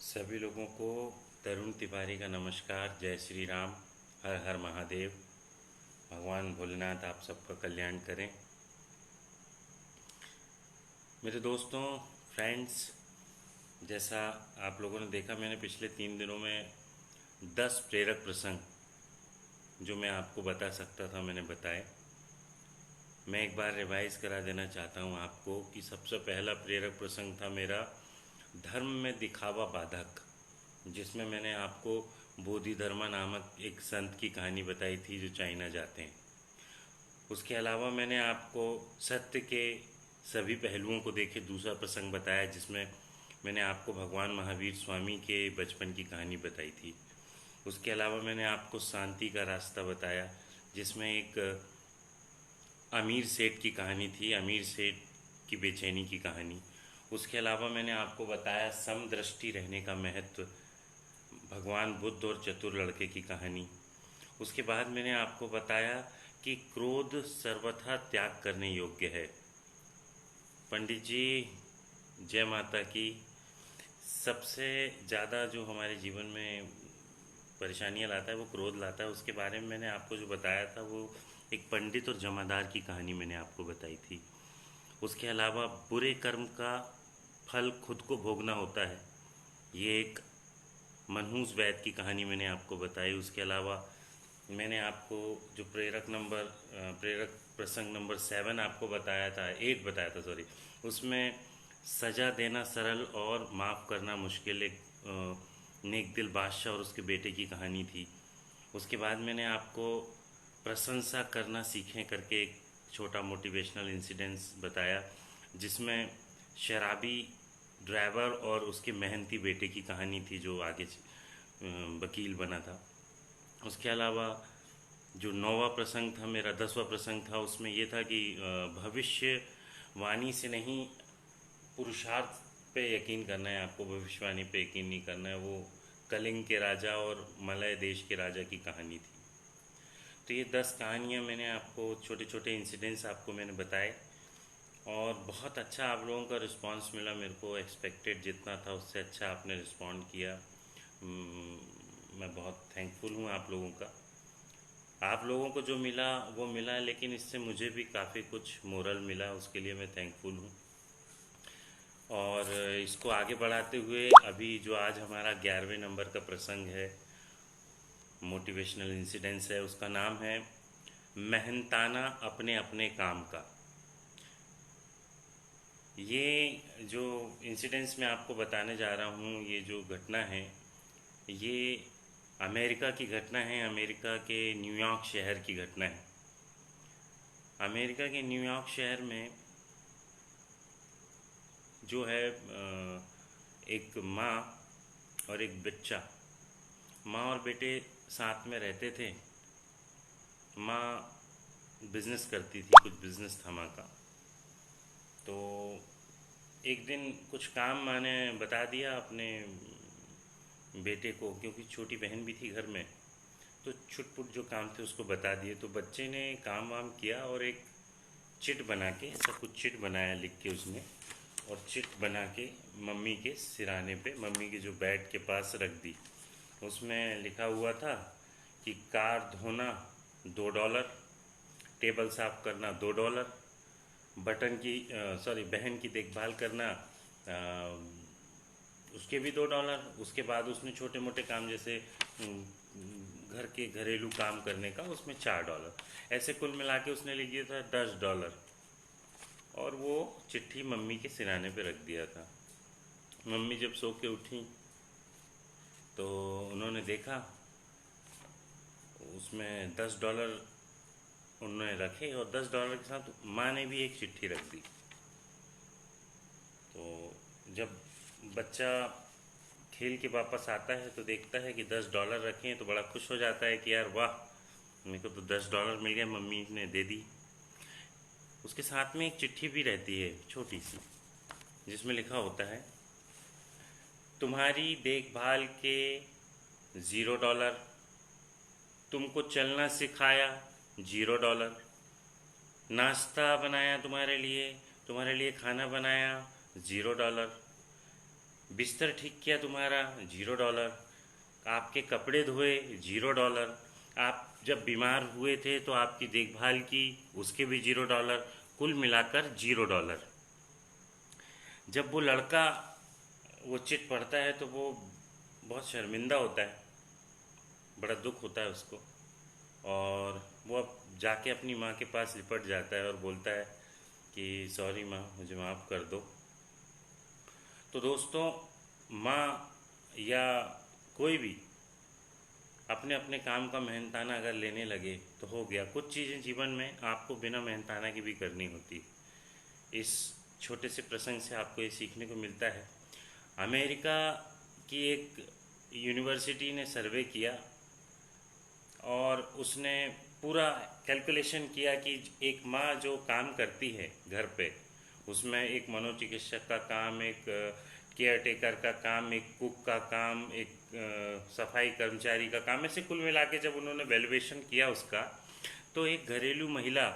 सभी लोगों को तरुण तिवारी का नमस्कार। जय श्री राम। हर हर महादेव। भगवान भोलेनाथ आप सबका कल्याण करें। मेरे दोस्तों, फ्रेंड्स, जैसा आप लोगों ने देखा, मैंने पिछले 3 दिनों में 10 प्रेरक प्रसंग जो मैं आपको बता सकता था मैंने बताए। मैं एक बार रिवाइज करा देना चाहता हूँ आपको कि सबसे पहला प्रेरक प्रसंग था मेरा धर्म में दिखावा बाधक, जिसमें मैंने आपको बोधिधर्मा नामक एक संत की कहानी बताई थी जो चाइना जाते हैं। उसके अलावा मैंने आपको सत्य के सभी पहलुओं को देखे दूसरा प्रसंग बताया, जिसमें मैंने आपको भगवान महावीर स्वामी के बचपन की कहानी बताई थी। उसके अलावा मैंने आपको शांति का रास्ता बताया, जिसमें एक अमीर सेठ की कहानी थी, अमीर सेठ की बेचैनी की कहानी। उसके अलावा मैंने आपको बताया समदृष्टि रहने का महत्व, भगवान बुद्ध और चतुर लड़के की कहानी। उसके बाद मैंने आपको बताया कि क्रोध सर्वथा त्याग करने योग्य है। पंडित जी, जय माता की। सबसे ज़्यादा जो हमारे जीवन में परेशानियाँ लाता है वो क्रोध लाता है। उसके बारे में मैंने आपको जो बताया था वो एक पंडित और जमादार की कहानी मैंने आपको बताई थी। उसके अलावा बुरे कर्म का फल खुद को भोगना होता है, ये एक मनहूस वैद की कहानी मैंने आपको बताई। उसके अलावा मैंने आपको जो प्रेरक प्रसंग नंबर 7 आपको बताया था, 8 बताया था सॉरी, उसमें सज़ा देना सरल और माफ़ करना मुश्किल, एक नेक दिल बादशाह और उसके बेटे की कहानी थी। उसके बाद मैंने आपको प्रशंसा करना सीखें करके एक छोटा मोटिवेशनल इंसिडेंस बताया, जिसमें शराबी ड्राइवर और उसके मेहनती बेटे की कहानी थी जो आगे वकील बना था। उसके अलावा जो 9वां प्रसंग था मेरा, 10वां प्रसंग था, उसमें ये था कि भविष्यवाणी से नहीं पुरुषार्थ पे यकीन करना है आपको, भविष्यवाणी पे यकीन नहीं करना है। वो कलिंग के राजा और मलय देश के राजा की कहानी थी। तो ये 10 कहानियाँ मैंने आपको, छोटे छोटे इंसिडेंट्स आपको मैंने बताए और बहुत अच्छा आप लोगों का रिस्पांस मिला मेरे को। एक्सपेक्टेड जितना था उससे अच्छा आपने रिस्पॉन्ड किया। मैं बहुत थैंकफुल हूँ आप लोगों का। आप लोगों को जो मिला वो मिला, लेकिन इससे मुझे भी काफ़ी कुछ मोरल मिला, उसके लिए मैं थैंकफुल हूँ। और इसको आगे बढ़ाते हुए अभी जो आज हमारा 11वें नंबर का प्रसंग है, मोटिवेशनल इंसिडेंस है, उसका नाम है मेहनताना अपने अपने काम का। ये जो इंसिडेंस मैं आपको बताने जा रहा हूँ, ये जो घटना है, ये अमेरिका की घटना है। अमेरिका के न्यूयॉर्क शहर की घटना है। अमेरिका के न्यूयॉर्क शहर में जो है एक माँ और एक बच्चा, माँ और बेटे साथ में रहते थे। माँ बिज़नेस करती थी, कुछ बिज़नेस था माँ का। तो एक दिन कुछ काम माँ ने बता दिया अपने बेटे को, क्योंकि छोटी बहन भी थी घर में, तो छुटपुट जो काम थे उसको बता दिए। तो बच्चे ने काम वाम किया और एक चिट बना के, ऐसा कुछ चिट बनाया लिख के उसने, और चिट बना के मम्मी के सिराने पे, मम्मी के जो बेड के पास रख दी। उसमें लिखा हुआ था कि कार धोना $2, टेबल साफ करना $2, बहन की देखभाल करना उसके भी $2। उसके बाद उसने छोटे मोटे काम जैसे घर के घरेलू काम करने का, उसमें $4। ऐसे कुल मिला के उसने लिख दिया था $10। और वो चिट्ठी मम्मी के सिराने पे रख दिया था। मम्मी जब सो के उठी तो उन्होंने देखा उसमें $10 उन्होंने रखे, और $10 के साथ माँ ने भी एक चिट्ठी रख दी। तो जब बच्चा खेल के वापस आता है तो देखता है कि $10 रखे हैं, तो बड़ा खुश हो जाता है कि यार वाह, मेरे को तो $10 मिल गया, मम्मी ने दे दी। उसके साथ में एक चिट्ठी भी रहती है छोटी सी, जिसमें लिखा होता है तुम्हारी देखभाल के $0, तुमको चलना सिखाया $0, नाश्ता बनाया तुम्हारे लिए खाना बनाया $0, बिस्तर ठीक किया तुम्हारा $0, आपके कपड़े धोए $0, आप जब बीमार हुए थे तो आपकी देखभाल की, उसके भी $0, कुल मिलाकर $0। जब वो लड़का वो चिट पढ़ता है तो वो बहुत शर्मिंदा होता है, बड़ा दुख होता है उसको, और वो अब जाके अपनी माँ के पास लिपट जाता है और बोलता है कि सॉरी माँ, मुझे माफ़ कर दो। तो दोस्तों, माँ या कोई भी अपने अपने काम का मेहनताना अगर लेने लगे तो हो गया। कुछ चीज़ें जीवन में आपको बिना मेहनताना की भी करनी होती है। इस छोटे से प्रसंग से आपको ये सीखने को मिलता है। अमेरिका की एक यूनिवर्सिटी ने सर्वे किया और उसने पूरा कैलकुलेशन किया कि एक माँ जो काम करती है घर पे, उसमें एक मनोचिकित्सक का काम, एक केयर टेकर का काम, एक कुक का काम, एक सफाई कर्मचारी का काम, ऐसे कुल मिला के जब उन्होंने वैल्यूएशन किया उसका, तो एक घरेलू महिला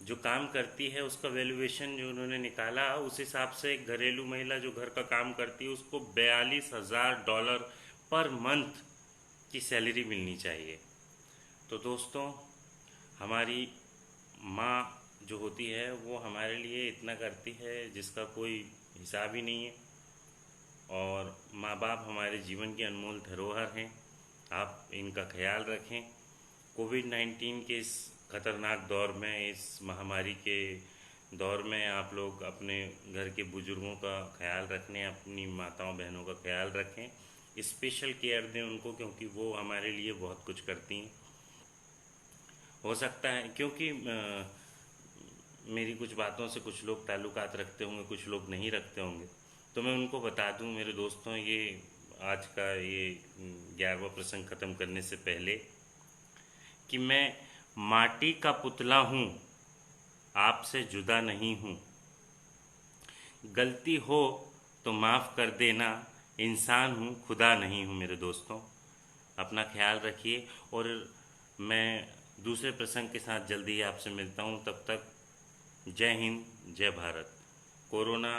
जो काम करती है उसका वैल्यूएशन जो उन्होंने निकाला, उस हिसाब से एक घरेलू महिला जो घर का काम करती है उसको $42,000 पर मंथ की सैलरी मिलनी चाहिए। तो दोस्तों, हमारी माँ जो होती है वो हमारे लिए इतना करती है जिसका कोई हिसाब ही नहीं है, और माँ बाप हमारे जीवन की अनमोल धरोहर हैं। आप इनका ख्याल रखें। कोविड-19 के इस खतरनाक दौर में, इस महामारी के दौर में आप लोग अपने घर के बुजुर्गों का ख्याल रखने, अपनी माताओं बहनों का ख्याल रखें, स्पेशल केयर दें उनको, क्योंकि वो हमारे लिए बहुत कुछ करती हैं। हो सकता है क्योंकि मेरी कुछ बातों से कुछ लोग ताल्लुकात रखते होंगे, कुछ लोग नहीं रखते होंगे, तो मैं उनको बता दूं मेरे दोस्तों, ये आज का ये 11वां प्रसंग ख़त्म करने से पहले, कि मैं माटी का पुतला हूँ, आपसे जुदा नहीं हूँ। गलती हो तो माफ़ कर देना, इंसान हूँ, खुदा नहीं हूँ। मेरे दोस्तों, अपना ख्याल रखिए, और मैं दूसरे प्रसंग के साथ जल्दी ही आपसे मिलता हूँ। तब तक जय हिंद, जय भारत। कोरोना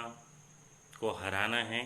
को हराना है,